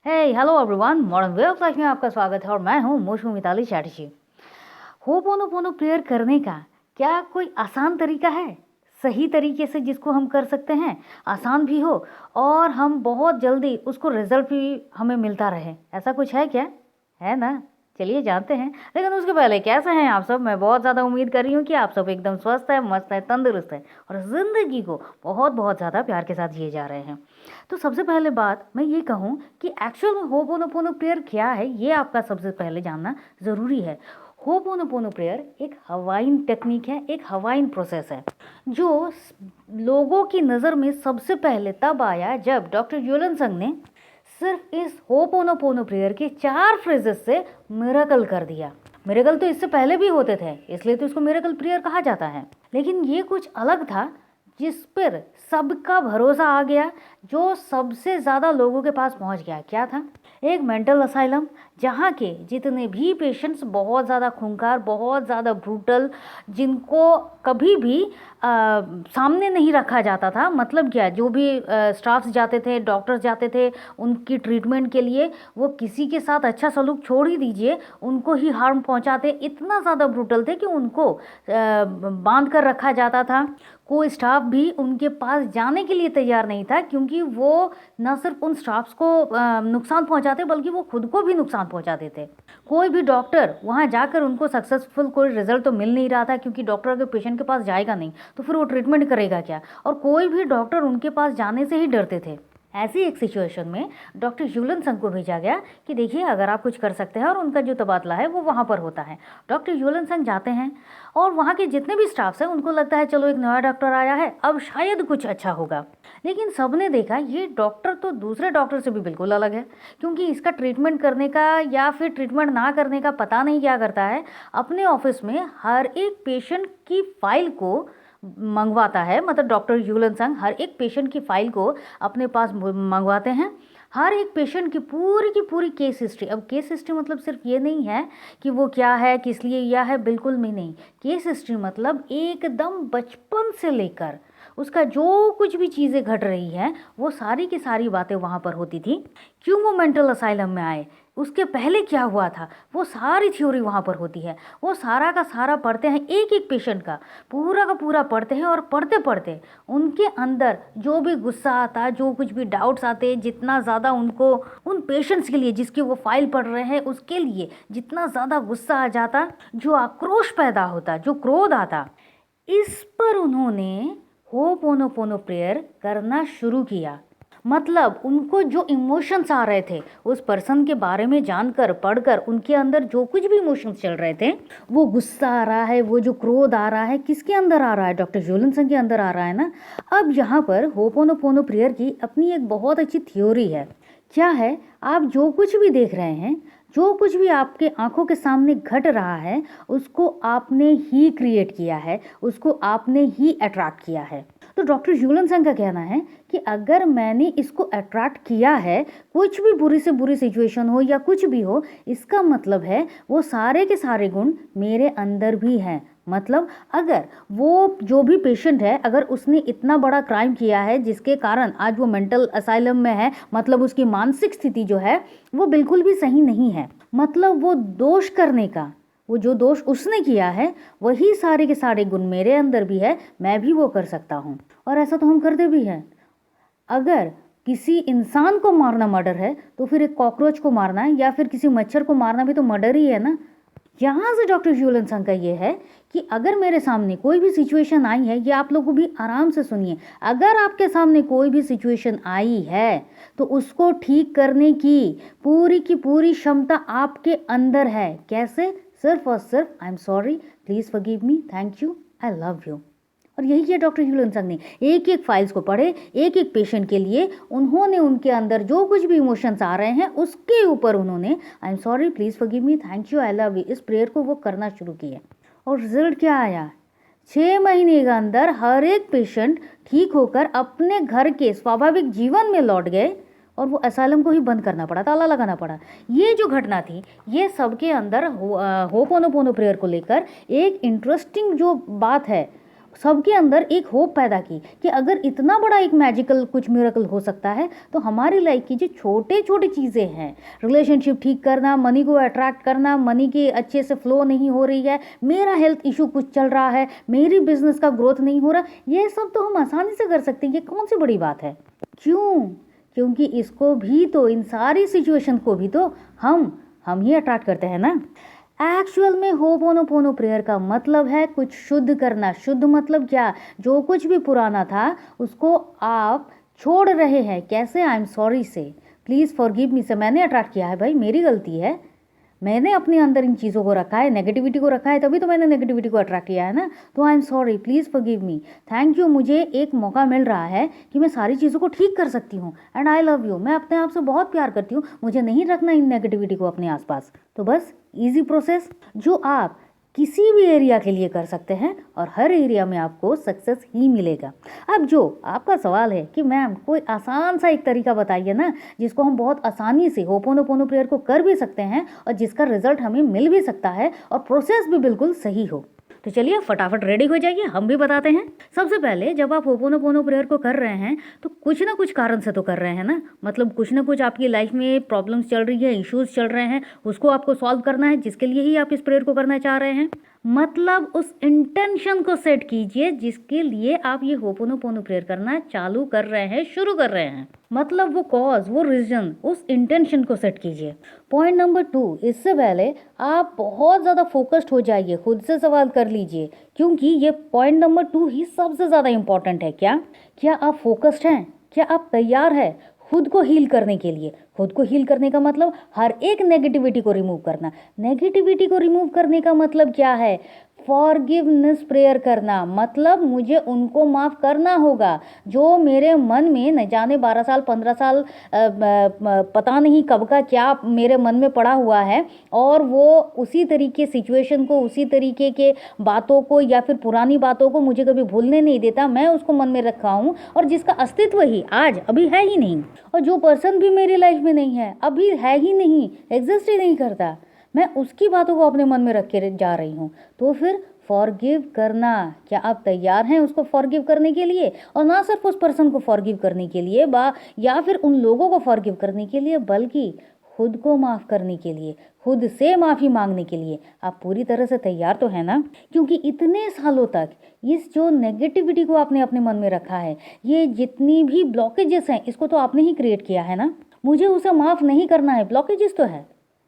Hey hello everyone, modern way of life में आपका स्वागत है और मैं हूँ मोशू मिताली चैटर्जी। होपोनोपोनो प्रेयर करने का क्या कोई आसान तरीका है, सही तरीके से जिसको हम कर सकते हैं, आसान भी हो और हम बहुत जल्दी उसको रिजल्ट भी हमें मिलता रहे, ऐसा कुछ है क्या? है ना? चलिए जानते हैं। लेकिन उसके पहले कैसे हैं आप सब? मैं बहुत ज़्यादा उम्मीद कर रही हूँ कि आप सब एकदम स्वस्थ है, मस्त है, तंदुरुस्त है और ज़िंदगी को बहुत बहुत ज़्यादा प्यार के साथ जिए जा रहे हैं। तो सबसे पहले बात मैं ये कहूँ कि एक्चुअल में होपोनोपोनो प्रेयर क्या है, ये आपका सबसे पहले जानना ज़रूरी है। होपोनोपोनो प्रेयर एक हवाइन टेक्निक है, एक हवाइन प्रोसेस है जो लोगों की नज़र में सबसे पहले तब आया जब डॉक्टर ह्यूलन संग ने सिर्फ इस होपोनोपोनो प्रेयर के 4 फ्रेजेस से मिरेकल कर दिया। मिरेकल तो इससे पहले भी होते थे, इसलिए तो इसको मिरेकल प्रेयर कहा जाता है, लेकिन ये कुछ अलग था जिस पर सबका भरोसा आ गया, जो सबसे ज़्यादा लोगों के पास पहुंच गया। क्या था? एक मेंटल असाइलम जहाँ के जितने भी पेशेंट्स बहुत ज़्यादा खूंखार, बहुत ज़्यादा ब्रूटल, जिनको कभी भी सामने नहीं रखा जाता था। मतलब क्या, जो भी स्टाफ्स जाते थे, डॉक्टर्स जाते थे उनकी ट्रीटमेंट के लिए, वो किसी के साथ अच्छा सलूक छोड़ ही दीजिए, उनको ही हार्म पहुंचाते। इतना ज़्यादा ब्रूटल थे कि उनको बांध कर रखा जाता था। कोई स्टाफ भी उनके पास जाने के लिए तैयार नहीं था, क्योंकि वो न सिर्फ उन स्टाफ्स को नुकसान पहुंचाते बल्कि वो खुद को भी नुकसान पहुंचाते थे। कोई भी डॉक्टर वहां जाकर उनको सक्सेसफुल कोई रिजल्ट तो मिल नहीं रहा था, क्योंकि डॉक्टर अगर पेशेंट के पास जाएगा नहीं तो फिर वो ट्रीटमेंट करेगा क्या, और कोई भी डॉक्टर उनके पास जाने से ही डरते थे। ऐसी एक सिचुएशन में डॉक्टर ह्यूलन संग को भेजा गया कि देखिए अगर आप कुछ कर सकते हैं, और उनका जो तबादला है वो वहाँ पर होता है। डॉक्टर ह्यूलन संग जाते हैं और वहाँ के जितने भी स्टाफ्स हैं उनको लगता है चलो एक नया डॉक्टर आया है, अब शायद कुछ अच्छा होगा। लेकिन सबने देखा ये डॉक्टर तो दूसरे डॉक्टर से भी बिल्कुल अलग है, क्योंकि इसका ट्रीटमेंट करने का या फिर ट्रीटमेंट ना करने का पता नहीं क्या करता है। अपने ऑफिस में हर एक पेशेंट की फाइल को मंगवाता है, मतलब डॉक्टर ह्यूलन संग हर एक पेशेंट की फाइल को अपने पास मंगवाते हैं। हर एक पेशेंट की पूरी केस हिस्ट्री। अब केस हिस्ट्री मतलब सिर्फ ये नहीं है कि वो क्या है, किस लिए या है, बिल्कुल भी नहीं। केस हिस्ट्री मतलब एकदम बचपन से लेकर उसका जो कुछ भी चीज़ें घट रही हैं वो सारी की सारी बातें वहाँ पर होती थी। क्यों वो मेंटल असाइलम में आए, उसके पहले क्या हुआ था, वो सारी थ्योरी वहाँ पर होती है। वो सारा का सारा पढ़ते हैं, एक एक पेशेंट का पूरा पढ़ते हैं, और पढ़ते पढ़ते उनके अंदर जो भी गुस्सा आता, जो कुछ भी डाउट्स आते, जितना ज़्यादा उनको उन पेशेंट्स के लिए जिसकी वो फाइल पढ़ रहे हैं उसके लिए जितना ज़्यादा गुस्सा आ जाता, जो आक्रोश पैदा होता, जो क्रोध आता, इस पर उन्होंने होपोनोपोनो प्रेयर करना शुरू किया। मतलब उनको जो इमोशंस आ रहे थे उस पर्सन के बारे में जानकर, पढ़कर, उनके अंदर जो कुछ भी इमोशंस चल रहे थे, वो गुस्सा आ रहा है, वो जो क्रोध आ रहा है, किसके अंदर आ रहा है? डॉक्टर ह्यूलन संग के अंदर आ रहा है ना। अब यहाँ पर होपोनोपोनो प्रेयर की अपनी एक बहुत अच्छी थ्योरी है। क्या है? आप जो कुछ भी देख रहे हैं, जो कुछ भी आपके आंखों के सामने घट रहा है, उसको आपने ही क्रिएट किया है, उसको आपने ही अट्रैक्ट किया है। तो डॉक्टर ह्यूलन संग का कहना है कि अगर मैंने इसको अट्रैक्ट किया है, कुछ भी बुरी से बुरी सिचुएशन हो या कुछ भी हो, इसका मतलब है वो सारे के सारे गुण मेरे अंदर भी हैं। मतलब अगर वो जो भी पेशेंट है, अगर उसने इतना बड़ा क्राइम किया है जिसके कारण आज वो मेंटल असाइलम में है, मतलब उसकी मानसिक स्थिति जो है वो बिल्कुल भी सही नहीं है। मतलब वो दोष करने का, वो जो दोष उसने किया है वही सारे के सारे गुण मेरे अंदर भी है, मैं भी वो कर सकता हूँ। और ऐसा तो हम करते भी हैं। अगर किसी इंसान को मारना मर्डर है तो फिर एक कॉकरोच को मारना या फिर किसी मच्छर को मारना भी तो मर्डर ही है ना। यहाँ से डॉक्टर ह्यूलन संग का ये है कि अगर मेरे सामने कोई भी सिचुएशन आई है, ये आप लोगों भी आराम से सुनिए, अगर आपके सामने कोई भी सिचुएशन आई है तो उसको ठीक करने की पूरी क्षमता आपके अंदर है। कैसे? सिर्फ और सिर्फ I am sorry, please forgive me, thank you, I love you. और यही किया डॉक्टर ह्यूलन संग ने। एक एक फाइल्स को पढ़े, एक एक पेशेंट के लिए उन्होंने उनके अंदर जो कुछ भी इमोशंस आ रहे हैं उसके ऊपर उन्होंने I am sorry, please forgive me, thank you, I love you, इस प्रेयर को वो करना शुरू किया। और रिजल्ट क्या आया? 6 महीने के अंदर हर एक पेशेंट ठीक होकर अपने घर के स्वाभाविक जीवन में लौट गए, और वो असाइलम को ही बंद करना पड़ा, ताला लगाना पड़ा। ये जो घटना थी, ये सबके अंदर होपोनोपोनो प्रेयर को लेकर एक इंटरेस्टिंग जो बात है सबके अंदर एक होप पैदा की कि अगर इतना बड़ा एक मैजिकल कुछ मिरेकल हो सकता है तो हमारी लाइफ की जो छोटे छोटे चीज़ें हैं, रिलेशनशिप ठीक करना, मनी को अट्रैक्ट करना, मनी की अच्छे से फ्लो नहीं हो रही है, मेरा हेल्थ इशू कुछ चल रहा है, मेरी बिजनेस का ग्रोथ नहीं हो रहा, ये सब तो हम आसानी से कर सकते हैं। ये कौन सी बड़ी बात है? क्यों? क्योंकि इसको भी तो, इन सारी सिचुएशन को भी तो हम ही अट्रैक्ट करते हैं ना। एक्चुअल में होपोनोपोनो प्रेयर का मतलब है कुछ शुद्ध करना। शुद्ध मतलब क्या? जो कुछ भी पुराना था उसको आप छोड़ रहे हैं। कैसे? आई एम सॉरी से, प्लीज़ फॉरगिव मी से। मैंने अट्रैक्ट किया है भाई, मेरी गलती है, मैंने अपने अंदर इन चीज़ों को रखा है, नेगेटिविटी को रखा है, तभी तो मैंने नेगेटिविटी को अट्रैक्ट किया है ना। तो I am sorry, please forgive me, thank you, मुझे एक मौका मिल रहा है कि मैं सारी चीज़ों को ठीक कर सकती हूँ। एंड आई लव यू, मैं अपने आप से बहुत प्यार करती हूँ, मुझे नहीं रखना इन नेगेटिविटी को अपने आसपास। तो बस ईजी प्रोसेस जो आप किसी भी एरिया के लिए कर सकते हैं और हर एरिया में आपको सक्सेस ही मिलेगा। अब जो आपका सवाल है कि मैम कोई आसान सा एक तरीका बताइए ना जिसको हम बहुत आसानी से होपोनोपोनो प्रेयर को कर भी सकते हैं और जिसका रिजल्ट हमें मिल भी सकता है और प्रोसेस भी बिल्कुल सही हो। तो चलिए फटाफट रेडी हो जाइए, हम भी बताते हैं। सबसे पहले जब आप होपोनोपोनो प्रेयर को कर रहे हैं तो कुछ ना कुछ कारण से तो कर रहे हैं ना, मतलब कुछ ना कुछ आपकी लाइफ में प्रॉब्लम्स चल रही है, इश्यूज चल रहे हैं, उसको आपको सॉल्व करना है, जिसके लिए ही आप इस प्रेयर को करना चाह रहे हैं। मतलब उस इंटेंशन को सेट कीजिए जिसके लिए आप ये होपोनोपोनो प्रेयर करना चालू कर रहे हैं, शुरू कर रहे हैं। मतलब वो कॉज, वो रीजन, उस इंटेंशन को सेट कीजिए। पॉइंट नंबर 2, इससे पहले आप बहुत ज़्यादा फोकस्ड हो जाइए, खुद से सवाल कर लीजिए, क्योंकि ये पॉइंट नंबर 2 ही सबसे ज़्यादा इंपॉर्टेंट है। क्या आप फोकस्ड हैं? क्या आप तैयार हैं खुद को हील करने के लिए? खुद को हील करने का मतलब हर एक नेगेटिविटी को रिमूव करना। नेगेटिविटी को रिमूव करने का मतलब क्या है? फॉरगिवनेस प्रेयर करना, मतलब मुझे उनको माफ़ करना होगा जो मेरे मन में न जाने 12 साल 15 साल पता नहीं कब का क्या मेरे मन में पड़ा हुआ है, और वो उसी तरीके सिचुएशन को, उसी तरीके के बातों को या फिर पुरानी बातों को मुझे कभी भूलने नहीं देता। मैं उसको मन में रखा हूँ और जिसका अस्तित्व ही आज अभी है ही नहीं, और जो पर्सन भी मेरी लाइफ में नहीं है, अभी है ही नहीं, एग्जिस्ट ही नहीं करता, मैं उसकी बातों को अपने मन में रख के जा रही हूँ। तो फिर फॉरगिव करना, क्या आप तैयार हैं उसको फॉरगिव करने के लिए? और ना सिर्फ उस पर्सन को फॉरगिव करने के लिए या फिर उन लोगों को फॉरगिव करने के लिए, बल्कि खुद को माफ़ करने के लिए, खुद से माफ़ी मांगने के लिए आप पूरी तरह से तैयार तो है ना? क्योंकि इतने सालों तक इस जो नेगेटिविटी को आपने अपने मन में रखा है, ये जितनी भी ब्लॉकेजेस हैं, इसको तो आपने ही क्रिएट किया है ना। मुझे उसे माफ़ नहीं करना है, ब्लॉकेजेस तो है,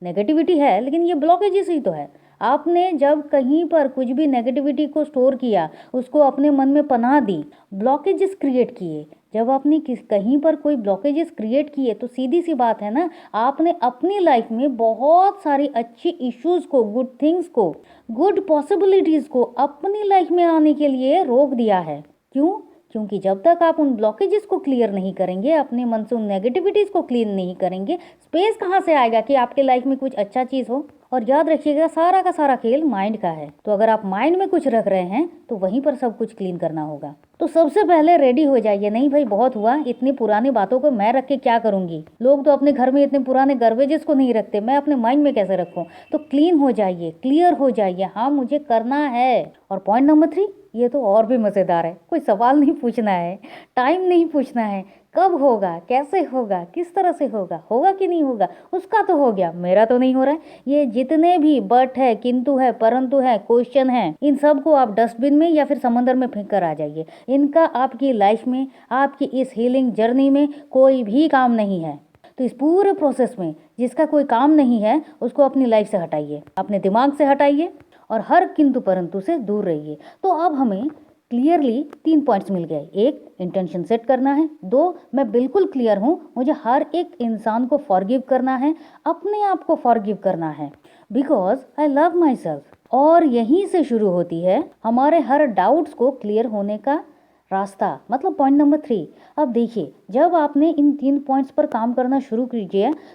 नेगेटिविटी है, लेकिन ये ब्लॉकेजेस ही तो है। आपने जब कहीं पर कुछ भी नेगेटिविटी को स्टोर किया, उसको अपने मन में पनाह दी, ब्लॉकेजेस क्रिएट किए, जब आपने कहीं पर कोई ब्लॉकेजेस क्रिएट किए तो सीधी सी बात है ना, आपने अपनी लाइफ में बहुत सारी अच्छी इश्यूज को, गुड थिंग्स को, गुड पॉसिबिलिटीज़ को अपनी लाइफ में आने के लिए रोक दिया है। क्यों? क्योंकि जब तक आप उन ब्लॉकेजेस को क्लियर नहीं करेंगे, अपने मन से उन नेगेटिविटीज़ को क्लीन नहीं करेंगे, स्पेस कहाँ से आएगा कि आपके लाइफ में कुछ अच्छा चीज़ हो? और याद रखिएगा, सारा का सारा खेल माइंड का है। तो अगर आप माइंड में कुछ रख रहे हैं तो वहीं पर सब कुछ क्लीन करना होगा। तो सबसे पहले रेडी हो जाइए। नहीं भाई बहुत हुआ, इतनी पुरानी बातों को मैं रख के क्या करूंगी? लोग तो अपने घर में इतने पुराने गार्बेजेस को नहीं रखते, मैं अपने माइंड में कैसे रखूं? तो क्लीन हो जाइए, क्लियर हो जाइए, हाँ मुझे करना है। और पॉइंट नंबर 3, ये तो और भी मज़ेदार है। कोई सवाल नहीं पूछना है, टाइम नहीं पूछना है, कब होगा, कैसे होगा, किस तरह से होगा, होगा कि नहीं होगा, उसका तो हो गया, मेरा तो नहीं हो रहा है। ये जितने भी बट है, किंतु है, परंतु है, क्वेश्चन है, इन सब को आप डस्टबिन में या फिर समंदर में फेंक कर आ जाइए। इनका आपकी लाइफ में, आपकी इस हीलिंग जर्नी में कोई भी काम नहीं है। तो इस पूरे प्रोसेस में जिसका कोई काम नहीं है उसको अपनी लाइफ से हटाइए, अपने दिमाग से हटाइए और हर किंतु परंतु से दूर रहिए। तो अब हमें क्लियरली 3 पॉइंट्स मिल गए। 1, इंटेंशन सेट करना है। 2, मैं बिल्कुल क्लियर हूँ, मुझे हर एक इंसान को फॉरगिव करना है, अपने आप को फॉरगिव करना है, because I love my self. और यहीं से शुरू होती है हमारे हर डाउट्स को क्लियर होने का रास्ता, मतलब पॉइंट नंबर 3। अब देखिए, जब आपने इन 3 पॉइंट्स पर काम करना शुरू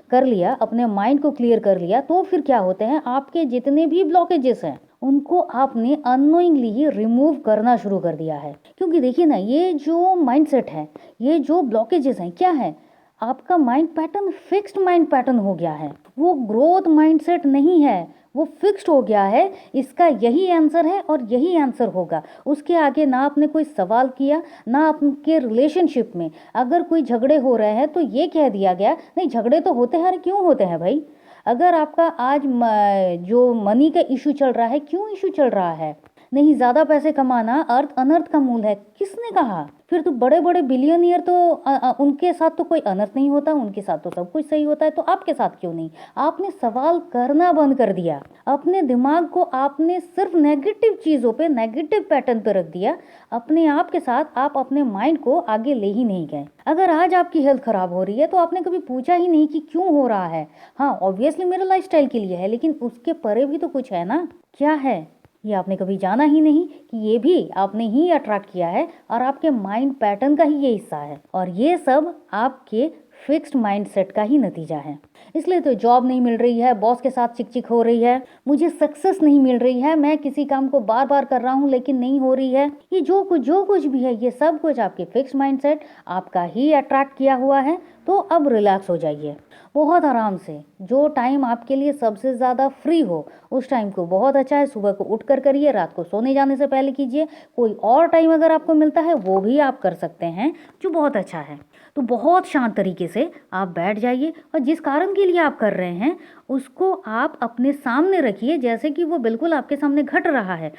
कर लिया, अपने माइंड को क्लियर कर लिया, तो फिर क्या होते हैं, आपके जितने भी ब्लॉकेजेस हैं उनको आपने अननोइंगली ही रिमूव करना शुरू कर दिया है। क्योंकि देखिए ना, ये जो माइंडसेट है, ये जो ब्लॉकेजेस हैं, क्या है, आपका mind pattern fixed mind pattern हो गया है। वो ग्रोथ माइंडसेट नहीं है, वो फिक्स्ड हो गया है, इसका यही आंसर है और यही आंसर होगा। उसके आगे ना आपने कोई सवाल किया, ना आपके रिलेशनशिप में अगर कोई झगड़े हो रहे हैं तो ये कह दिया गया नहीं झगड़े तो होते हैं, अरे क्यों होते हैं भाई? अगर आपका आज जो मनी का इशू चल रहा है, क्यों इशू चल रहा है? नहीं, ज़्यादा पैसे कमाना अर्थ अनर्थ का मूल है, किसने कहा? फिर तो बड़े बड़े बिलियनियर तो उनके साथ तो कोई अनर्थ नहीं होता, उनके साथ तो सब कुछ सही होता है, तो आपके साथ क्यों नहीं? आपने सवाल करना बंद कर दिया, अपने दिमाग को आपने सिर्फ नेगेटिव चीज़ों पे, नेगेटिव पैटर्न पे रख दिया। अपने आप के साथ आप अपने माइंड को आगे ले ही नहीं गए। अगर आज आपकी हेल्थ खराब हो रही है तो आपने कभी पूछा ही नहीं कि क्यों हो रहा है। हाँ, ऑब्वियसली मेरे लाइफस्टाइल के लिए है, लेकिन उसके परे भी तो कुछ है ना। क्या है ये आपने कभी जाना ही नहीं कि ये भी आपने ही अट्रैक्ट किया है और आपके माइंड पैटर्न का ही ये हिस्सा है, और ये सब आपके फिक्स्ड माइंडसेट का ही नतीजा है। इसलिए तो जॉब नहीं मिल रही है, बॉस के साथ चिक चिक हो रही है, मुझे सक्सेस नहीं मिल रही है, मैं किसी काम को बार बार कर रहा हूँ लेकिन नहीं हो रही है। ये जो कुछ भी है, ये सब कुछ आपके फिक्स्ड माइंडसेट आपका ही अट्रैक्ट किया हुआ है। तो अब रिलैक्स हो जाइए बहुत आराम से। जो टाइम आपके लिए सबसे ज़्यादा फ्री हो उस टाइम को बहुत अच्छा है, सुबह को उठ कर करिए, रात को सोने जाने से पहले कीजिए। कोई और टाइम अगर आपको मिलता है वो भी आप कर सकते हैं, जो बहुत अच्छा है। तो बहुत शांत तरीके से आप बैठ जाइए और जिस कारण के लिए आप कर रहे हैं उसको आप अपने सामने रखिए, जैसे कि वो बिल्कुल आपके सामने घट रहा है।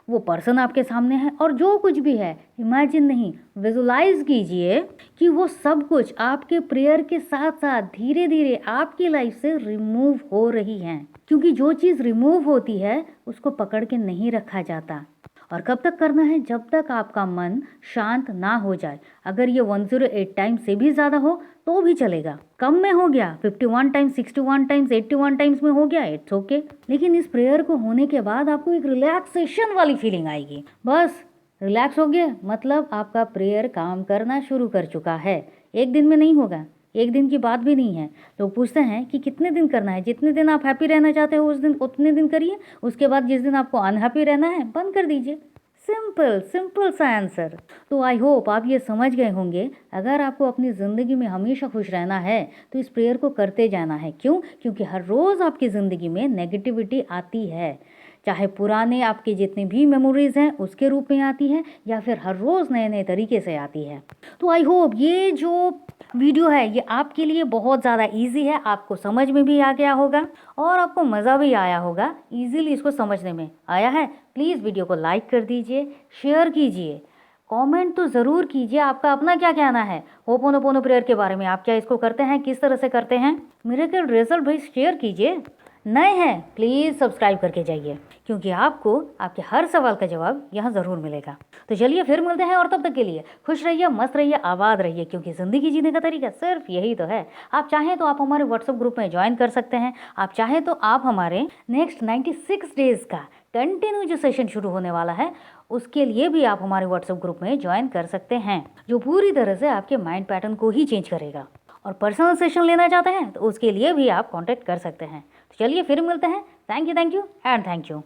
वो पर्सन आपके सामने है, और जो कुछ भी है इमेजिन नहीं, विजुलाइज कीजिए कि वो सब कुछ आपके प्रेयर के साथ साथ धीरे धीरे आपकी लाइफ से रिमूव हो रही है। क्योंकि जो चीज़ रिमूव होती है उसको पकड़ के नहीं रखा जाता। और कब तक करना है? जब तक आपका मन शांत ना हो जाए। अगर ये 108 टाइम्स से भी ज़्यादा हो तो भी चलेगा, कम में हो गया 51 टाइम्स, 61 टाइम्स, 81 टाइम्स में हो गया, इट्स ओके। लेकिन इस प्रेयर को होने के बाद आपको एक रिलैक्सेशन वाली फीलिंग आएगी। बस रिलैक्स हो गया मतलब आपका प्रेयर काम करना शुरू कर चुका है। एक दिन में नहीं होगा, एक दिन की बात भी नहीं है। लोग पूछते हैं कि कितने दिन करना है? जितने दिन आप हैप्पी रहना चाहते हो उस दिन उतने दिन करिए, उसके बाद जिस दिन आपको अनहैप्पी रहना है बंद कर दीजिए। सिंपल सा आंसर। तो आई होप आप ये समझ गए होंगे। अगर आपको अपनी ज़िंदगी में हमेशा खुश रहना है तो इस प्रेयर को करते जाना है। क्यों? क्योंकि हर रोज़ आपकी ज़िंदगी में नेगेटिविटी आती है, चाहे पुराने आपके जितने भी मेमोरीज हैं उसके रूप में आती है या फिर हर रोज़ नए नए तरीके से आती है। तो आई होप ये जो वीडियो है ये आपके लिए बहुत ज़्यादा इजी है, आपको समझ में भी आ गया होगा और आपको मज़ा भी आया होगा। इजीली इसको समझने में आया है। प्लीज़ वीडियो को लाइक कर दीजिए, शेयर कीजिए, कमेंट तो ज़रूर कीजिए आपका अपना क्या कहना है होपोनोपोनो प्रेयर के बारे में। आप क्या इसको करते हैं, किस तरह से करते हैं? मिरेकल रिजल्ट भाई शेयर कीजिए। नए हैं प्लीज़ सब्सक्राइब करके जाइए, क्योंकि आपको आपके हर सवाल का जवाब यहाँ ज़रूर मिलेगा। तो चलिए फिर मिलते हैं, और तब तक के लिए खुश रहिए, मस्त रहिए, आबाद रहिए, क्योंकि ज़िंदगी जीने का तरीका सिर्फ यही तो है। आप चाहें तो आप हमारे व्हाट्सएप ग्रुप में ज्वाइन कर सकते हैं। आप चाहें तो आप हमारे नेक्स्ट 96 डेज़ का कंटिन्यू जो सेशन शुरू होने वाला है उसके लिए भी आप हमारे व्हाट्सएप ग्रुप में ज्वाइन कर सकते हैं, जो पूरी तरह से आपके माइंड पैटर्न को ही चेंज करेगा। और पर्सनल सेशन लेना चाहते हैं तो उसके लिए भी आप कांटेक्ट कर सकते हैं। तो चलिए फिर मिलते हैं। Thank you and thank you.